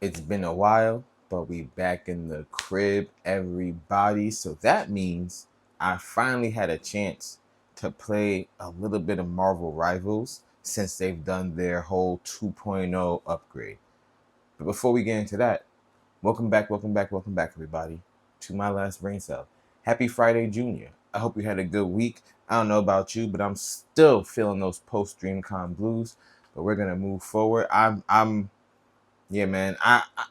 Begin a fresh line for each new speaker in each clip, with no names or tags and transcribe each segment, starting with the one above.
It's been a while, but we back in the crib, everybody. So that means I finally had a chance to play a little bit of Marvel Rivals since they've done their whole 2.0 upgrade. But before we get into that, welcome back, everybody, to my last brain cell. Happy Friday, Junior. I hope you had a good week. I don't know about you, but I'm still feeling those post DreamCon blues. But we're gonna move forward. Yeah, man.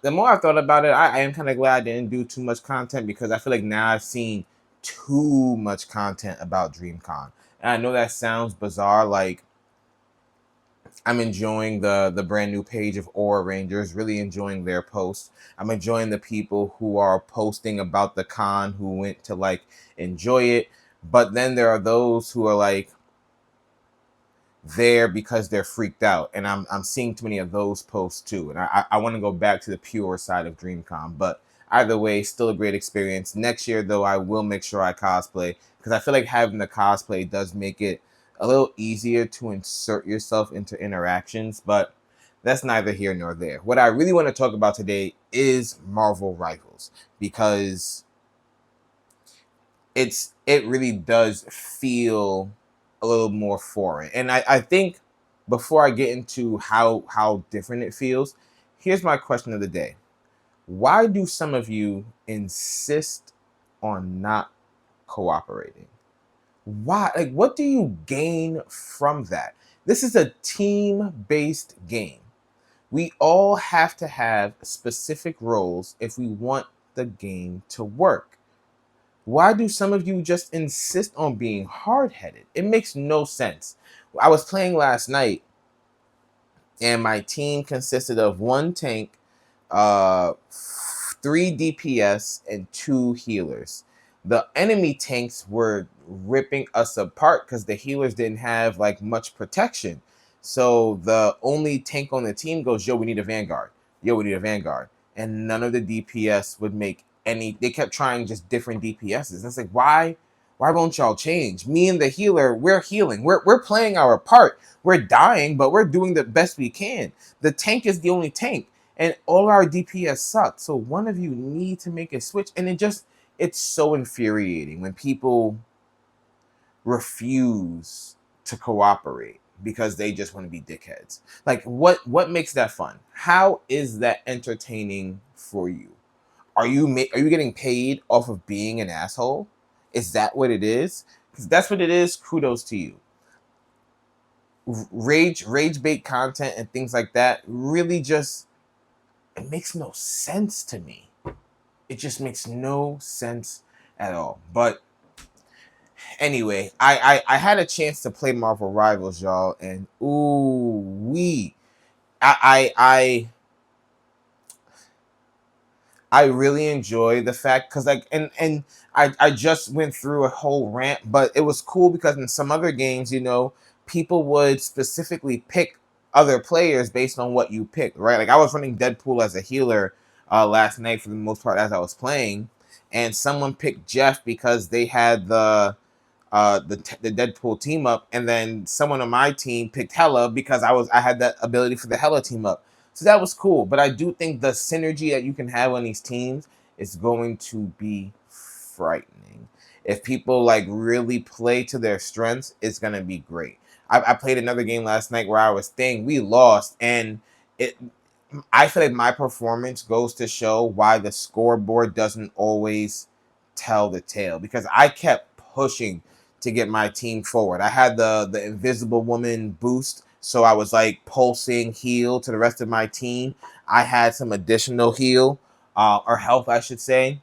The more I thought about it, I am kind of glad I didn't do too much content because I feel like now I've seen too much content about DreamCon. And I know that sounds bizarre. Like I'm enjoying the brand new page of Aura Rangers, really enjoying their posts. I'm enjoying the people who are posting about the con who went to like enjoy it. But then there are those who are like there because they're freaked out, and I'm seeing too many of those posts too, and I want to go back to the pure side of DreamCon. But either way, still a great experience. Next year though, I will make sure I cosplay because I feel like having the cosplay does make it a little easier to insert yourself into interactions. But that's neither here nor there. What I really want to talk about today is Marvel Rivals, because it really does feel a little more foreign. And I think before I get into how different it feels, here's my question of the day. Why do some of you insist on not cooperating? Why? Like, what do you gain from that? This is a team-based game. We all have to have specific roles if we want the game to work. Why do some of you just insist on being hard-headed? It makes no sense. I was playing last night, and my team consisted of one tank, uh, three DPS, and two healers. The enemy tanks were ripping us apart because the healers didn't have like much protection. So the only tank on the team goes, "Yo, we need a Vanguard. Yo, we need a Vanguard." And none of the DPS would make any. They kept trying just different DPSs. It's like, why? Why won't y'all change? Me and the healer, we're healing. We're playing our part. We're dying, but we're doing the best we can. The tank is the only tank, and all our DPS suck. So one of you need to make a switch, and it's so infuriating when people refuse to cooperate because they just want to be dickheads. Like, what makes that fun? How is that entertaining for you? Are you getting paid off of being an asshole? Is that what it is? Because that's what it is. Kudos to you. Rage bait content and things like that really just, it makes no sense to me. It just makes no sense at all. But anyway, I had a chance to play Marvel Rivals, y'all, and ooh wee, I I really enjoy the fact, because like and I just went through a whole rant, but it was cool because in some other games, people would specifically pick other players based on what you picked, right? Like I was running Deadpool as a healer last night for the most part as I was playing, and someone picked Jeff because they had the Deadpool team up, and then someone on my team picked Hella because I had that ability for the Hella team up. So that was cool. But I do think the synergy that you can have on these teams is going to be frightening. If people like really play to their strengths, it's gonna be great. I played another game last night where I was staying. We lost, and it. I feel like my performance goes to show why the scoreboard doesn't always tell the tale, because I kept pushing to get my team forward. I had the Invisible Woman boost, so I was like pulsing heal to the rest of my team. I had some additional heal, or health, I should say.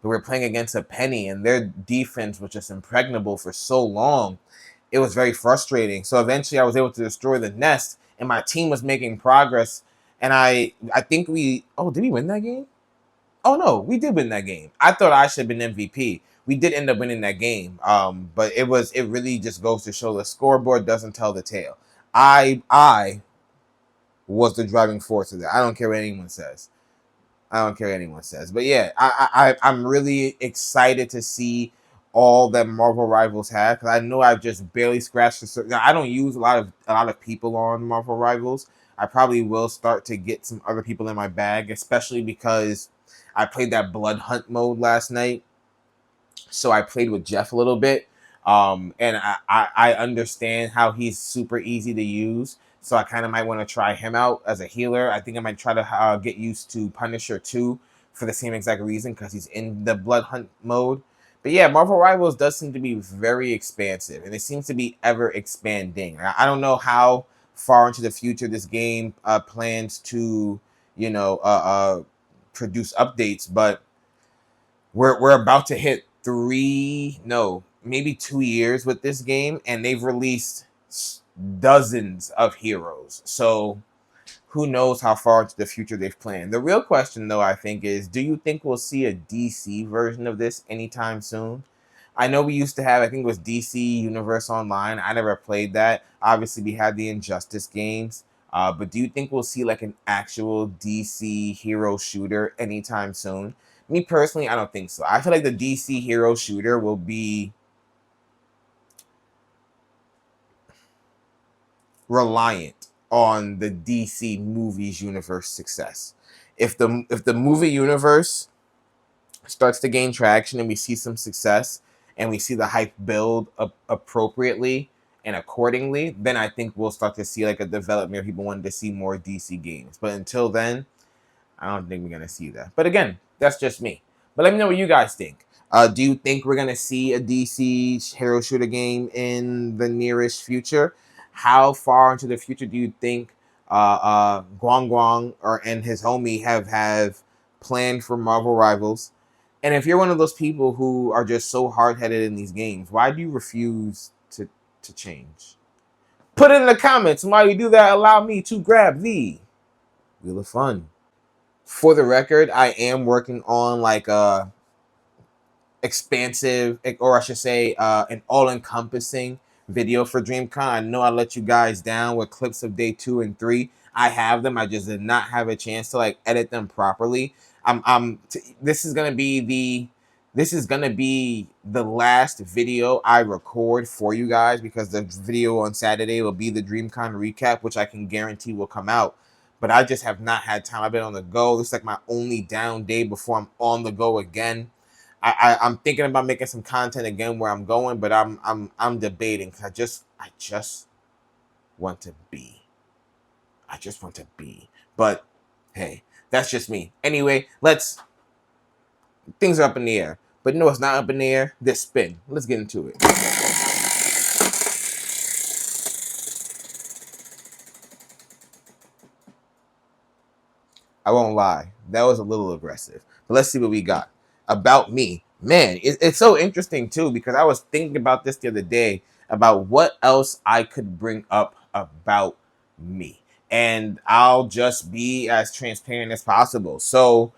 But we were playing against a Penny, and their defense was just impregnable for so long. It was very frustrating. So eventually, I was able to destroy the nest, and my team was making progress. And I think we, oh, did we win that game? Oh no, we did win that game. I thought I should have been MVP. We did end up winning that game. But it really just goes to show the scoreboard doesn't tell the tale. I was the driving force of that. I don't care what anyone says. I don't care what anyone says. But yeah, I'm really excited to see all that Marvel Rivals have, because I know I've just barely scratched the surface. Now, I don't use a lot of people on Marvel Rivals. I probably will start to get some other people in my bag, especially because I played that blood hunt mode last night. So I played with Jeff a little bit. And I understand how he's super easy to use. So I kind of might want to try him out as a healer. I think I might try to get used to Punisher too for the same exact reason, because he's in the blood hunt mode. But yeah, Marvel Rivals does seem to be very expansive, and it seems to be ever expanding. I don't know how far into the future this game plans to, you know, produce updates, but we're about to hit maybe 2 years with this game, and they've released dozens of heroes. So who knows how far into the future they've planned. The real question, though, I think is, do you think we'll see a DC version of this anytime soon? I know we used to have, I think it was DC Universe Online. I never played that. Obviously, we had the Injustice games. But do you think we'll see like an actual DC hero shooter anytime soon? Me personally, I don't think so. I feel like the DC hero shooter will be reliant on the DC movies universe success. If the movie universe starts to gain traction and we see some success and we see the hype build appropriately and accordingly, then I think we'll start to see like a development of people wanting to see more DC games. But until then, I don't think we're going to see that. But again, that's just me. But let me know what you guys think. Do you think we're going to see a DC hero shooter game in the nearest future? How far into the future do you think Guang Guang and his homie have planned for Marvel Rivals? And if you're one of those people who are just so hard-headed in these games, why do you refuse to change? Put it in the comments. And while you do that, allow me to grab the Wheel of Fun. For the record, I am working on like a expansive, or I should say, an all-encompassing video for DreamCon. I know I let you guys down with clips of day 2 and 3. I have them. I just did not have a chance to like edit them properly. This is gonna be the last video I record for you guys, because the video on Saturday will be the DreamCon recap, which I can guarantee will come out. But I just have not had time. I've been on the go. This is like my only down day before I'm on the go again. I'm thinking about making some content again where I'm going, but I'm debating, because I just want to be. I just want to be. But hey, that's just me. Anyway, things are up in the air. But no, it's not up in the air. This spin. Let's get into it. I won't lie. That was a little aggressive. But let's see what we got. About me. Man, it's so interesting too, because I was thinking about this the other day, about what else I could bring up about me. And I'll just be as transparent as possible. So,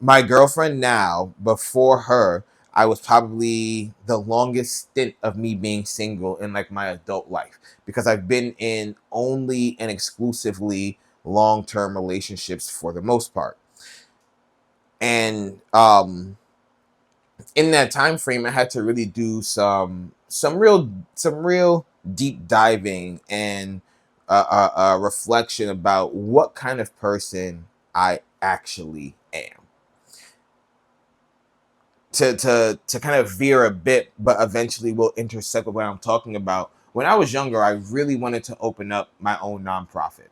my girlfriend now, before her, I was probably the longest stint of me being single in like my adult life, because I've been in only and exclusively long-term relationships for the most part. And in that time frame, I had to really do some real deep diving and reflection about what kind of person I actually am. To kind of veer a bit, but eventually we'll intersect with what I'm talking about. When I was younger, I really wanted to open up my own nonprofit.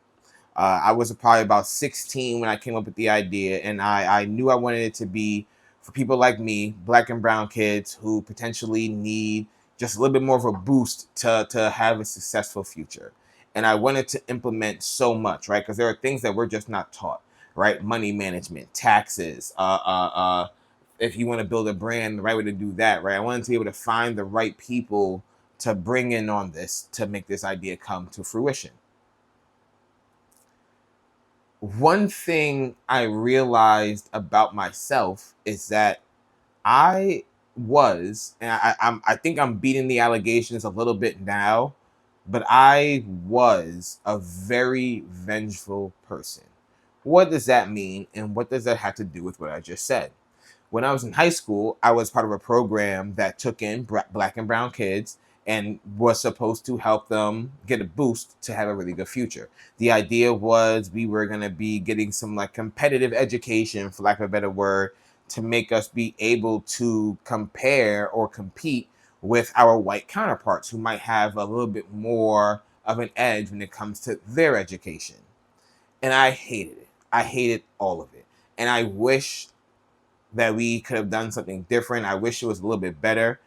I was probably about 16 when I came up with the idea, and I knew I wanted it to be for people like me, black and brown kids who potentially need just a little bit more of a boost to have a successful future. And I wanted to implement so much, right? Because there are things that we're just not taught, right? Money management, taxes, if you want to build a brand, the right way to do that, right? I wanted to be able to find the right people to bring in on this to make this idea come to fruition. One thing I realized about myself is that I was, and I think I'm beating the allegations a little bit now, but I was a very vengeful person. What does that mean, and what does that have to do with what I just said? When I was in high school, I was part of a program that took in black and brown kids, and was supposed to help them get a boost to have a really good future. The idea was we were going to be getting some like competitive education, for lack of a better word, to make us be able to compare or compete with our white counterparts who might have a little bit more of an edge when it comes to their education. And I hated it. I hated all of it. And I wish that we could have done something different. I wish it was a little bit better.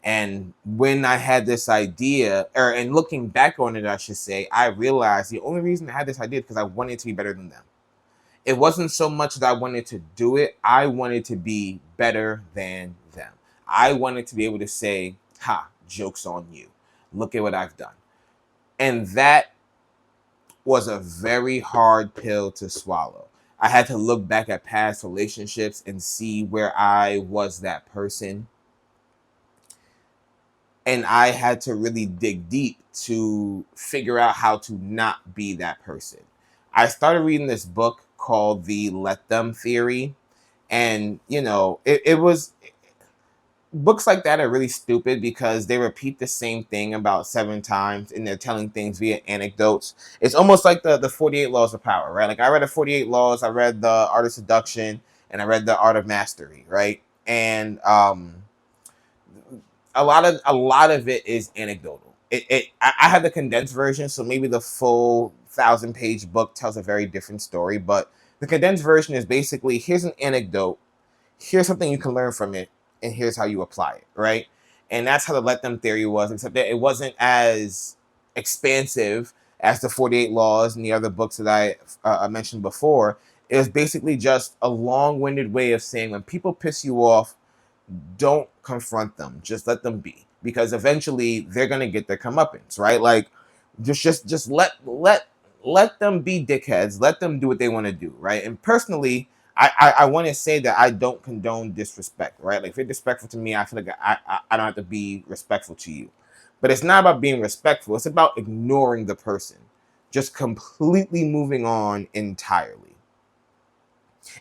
And when I had this idea, or and looking back on it, I should say, I realized the only reason I had this idea is because I wanted to be better than them. It wasn't so much that I wanted to do it, I wanted to be better than them. I wanted to be able to say, ha, joke's on you. Look at what I've done. And that was a very hard pill to swallow. I had to look back at past relationships and see where I was that person. And I had to really dig deep to figure out how to not be that person. I started reading this book called The Let Them Theory. And, it was books like that are really stupid because they repeat the same thing about 7 times and they're telling things via anecdotes. It's almost like the 48 Laws of Power, right? Like I read the 48 Laws, I read the Art of Seduction, and I read the Art of Mastery, right? And a lot of it is anecdotal. I have the condensed version, so maybe the full 1,000-page book tells a very different story. But the condensed version is basically, here's an anecdote, here's something you can learn from it, and here's how you apply it, right? And that's how the Let Them theory was, except that it wasn't as expansive as the 48 Laws and the other books that I mentioned before. It was basically just a long-winded way of saying when people piss you off, don't confront them. Just let them be, because eventually they're gonna get their comeuppance, right? Like, just let them be dickheads. Let them do what they want to do, right? And personally, I want to say that I don't condone disrespect, right? Like if you're disrespectful to me, I feel like I don't have to be respectful to you. But it's not about being respectful. It's about ignoring the person, just completely moving on entirely.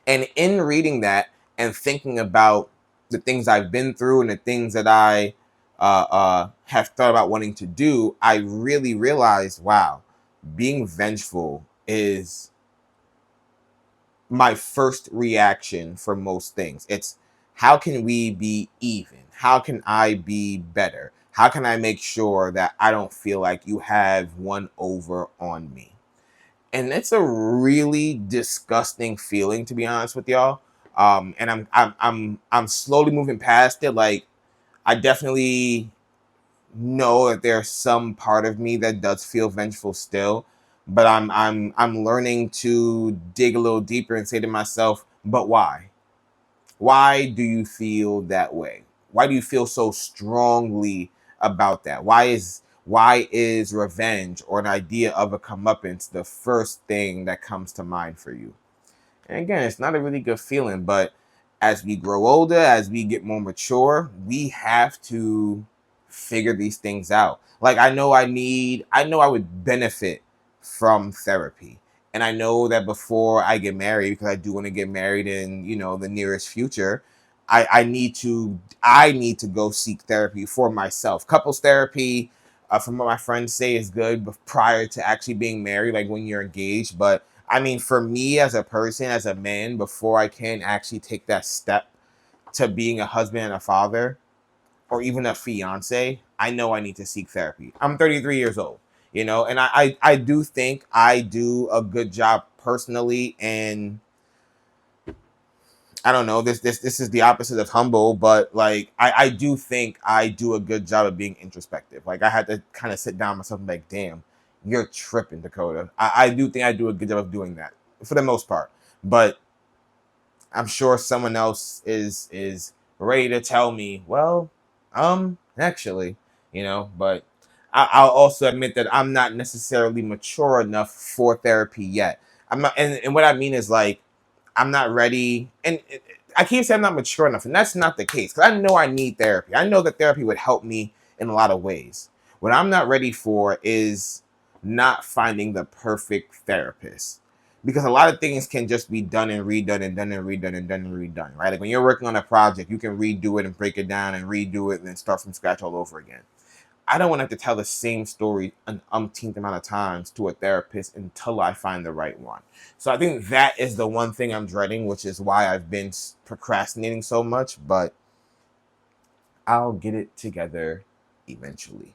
And in reading that and thinking about the things I've been through and the things that I have thought about wanting to do, I really realized, wow, being vengeful is my first reaction for most things. It's how can we be even? How can I be better? How can I make sure that I don't feel like you have one over on me? And it's a really disgusting feeling, to be honest with y'all. And I'm slowly moving past it. Like I definitely know that there's some part of me that does feel vengeful still, but I'm learning to dig a little deeper and say to myself, but why? Why do you feel that way? Why do you feel so strongly about that? Why is revenge or an idea of a comeuppance the first thing that comes to mind for you? And again, it's not a really good feeling, but as we grow older, as we get more mature, we have to figure these things out. Like I know I would benefit from therapy. And I know that before I get married, because I do want to get married in, the nearest future, I need to go seek therapy for myself. Couples therapy, from what my friends say, is good prior to actually being married, like when you're engaged. But I mean, for me as a person, as a man, before I can actually take that step to being a husband and a father, or even a fiance, I know I need to seek therapy. I'm 33 years old, and I do think I do a good job personally. And I don't know, this is the opposite of humble, but like I do think I do a good job of being introspective. Like I had to kind of sit down with myself and be like, damn, you're tripping, Dakota. I do think I do a good job of doing that for the most part. But I'm sure someone else is ready to tell me, well, actually, but I'll also admit that I'm not necessarily mature enough for therapy yet. I'm not, and what I mean is like I'm not ready, and I keep saying I'm not mature enough, and that's not the case because I know I need therapy. I know that therapy would help me in a lot of ways. What I'm not ready for is not finding the perfect therapist, because a lot of things can just be done and redone and done and redone and done and redone, right? Like when you're working on a project, you can redo it and break it down and redo it and then start from scratch all over again. I don't want to have to tell the same story an umpteenth amount of times to a therapist until I find the right one. So I think that is the one thing I'm dreading, which is why I've been procrastinating so much, but I'll get it together eventually.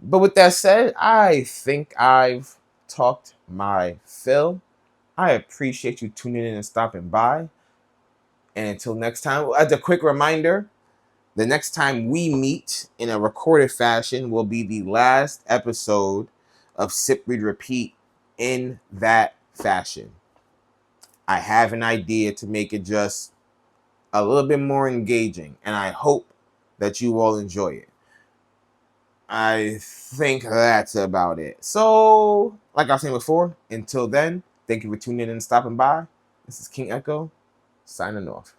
But with that said, I think I've talked my fill. I appreciate you tuning in and stopping by. And until next time, as a quick reminder, the next time we meet in a recorded fashion will be the last episode of Sip Read Repeat in that fashion. I have an idea to make it just a little bit more engaging, and I hope that you all enjoy it. I think that's about it. So, like I was saying before, until then, thank you for tuning in and stopping by. This is King Echo, signing off.